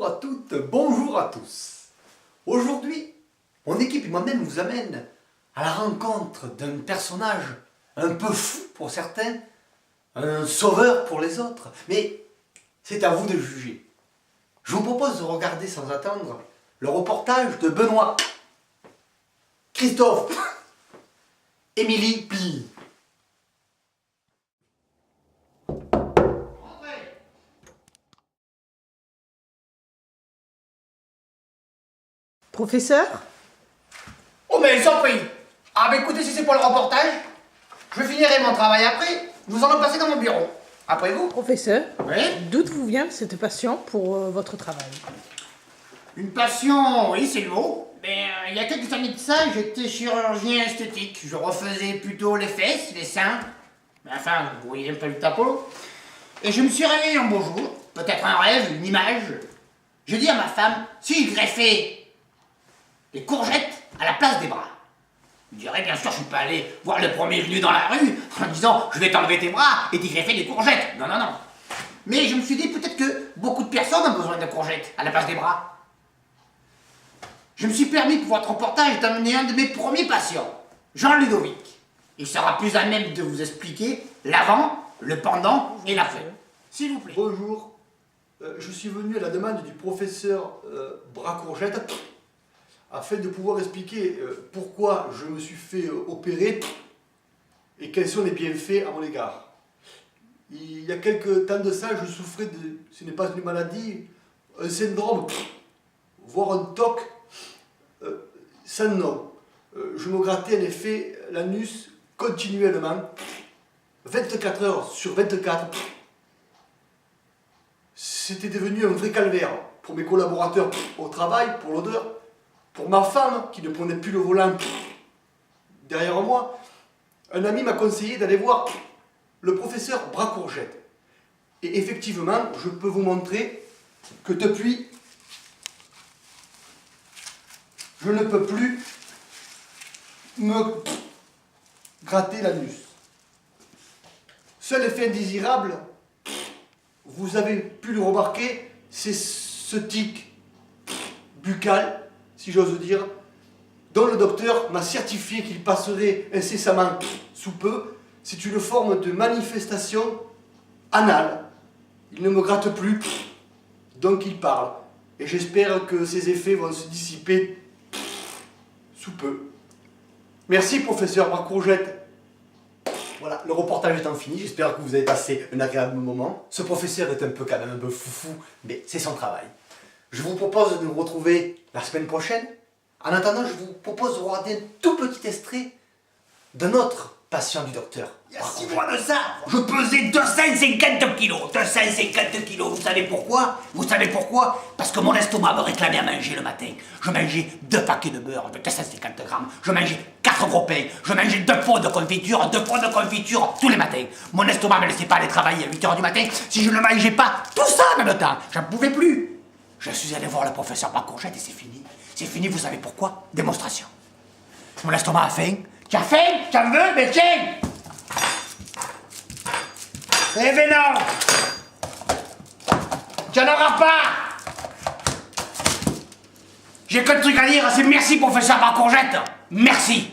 Bonjour à toutes, bonjour à tous. Aujourd'hui, mon équipe et moi-même vous amène à la rencontre d'un personnage un peu fou pour certains, un sauveur pour les autres, mais c'est à vous de juger. Je vous propose de regarder sans attendre le reportage de Benoît, Christophe, Émilie Pli. Professeur? Oh mais ils sont pris. Ah bah écoutez, si c'est pour le reportage, je finirai mon travail après. Nous allons passer dans mon bureau. Après vous? Professeur, Oui. d'où vous vient cette passion pour votre travail? Une passion, oui c'est le mot. Mais il y a quelques années de ça, j'étais chirurgien esthétique. Je refaisais plutôt les fesses, les seins. Mais enfin, vous voyez un peu le tapeau. Et je me suis réveillé un beau jour, peut-être un rêve, une image. Je dis à ma femme, si je greffais les courgettes à la place des bras. Je dirais, bien sûr, je suis pas allé voir le premier venu dans la rue en disant, je vais t'enlever tes bras et t'y greffer des courgettes. Non, non, non. Mais je me suis dit, peut-être que beaucoup de personnes ont besoin de courgettes à la place des bras. Je me suis permis pour votre reportage d'amener un de mes premiers patients, Jean Ludovic. Il sera plus à même de vous expliquer l'avant, le pendant et l'après. S'il vous plaît. Bonjour, je suis venu à la demande du professeur Bracourgette afin de pouvoir expliquer pourquoi je me suis fait opérer et quels sont les bienfaits à mon égard. Il y a quelques temps de ça, je souffrais de, ce n'est pas une maladie, un syndrome, voire un TOC sans nom. Je me grattais en effet l'anus continuellement, 24 heures sur 24. C'était devenu un vrai calvaire pour mes collaborateurs au travail, pour l'odeur, pour ma femme qui ne prenait plus le volant derrière moi. Un ami m'a conseillé d'aller voir le professeur Bracourgette. Et effectivement, je peux vous montrer que depuis, je ne peux plus me gratter l'anus. Seul effet indésirable, vous avez pu le remarquer, c'est ce tic buccal, si j'ose dire, dont le docteur m'a certifié qu'il passerait incessamment sous peu. C'est une forme de manifestation anale. Il ne me gratte plus, donc il parle. Et j'espère que ces effets vont se dissiper sous peu. Merci, professeur Bracourgette. Voilà, le reportage étant fini, j'espère que vous avez passé un agréable moment. Ce professeur est un peu quand même un peu foufou, mais c'est son travail. Je vous propose de nous retrouver la semaine prochaine. En attendant, je vous propose de regarder un tout petit extrait d'un autre patient du docteur. Il y a 6 mois de ça, je pesais 250 kilos. 250 kilos, vous savez pourquoi? Vous savez pourquoi? Parce que mon estomac me réclamait à manger le matin. Je mangeais 2 paquets de beurre de 250 grammes. Je mangeais 4 gros pains. Je mangeais 2 pots de confiture tous les matins. Mon estomac ne me laissait pas aller travailler à 8 h du matin si je ne mangeais pas tout ça en même temps. J'en pouvais plus. Je suis allé voir le professeur Bracourgette et c'est fini. C'est fini, vous savez pourquoi? Démonstration. Mon estomac a faim. Tu as faim? Tu en veux? Mais tiens! Eh ben non! Tu n'en auras pas! J'ai que de trucs à dire, c'est merci professeur Bracourgette! Merci!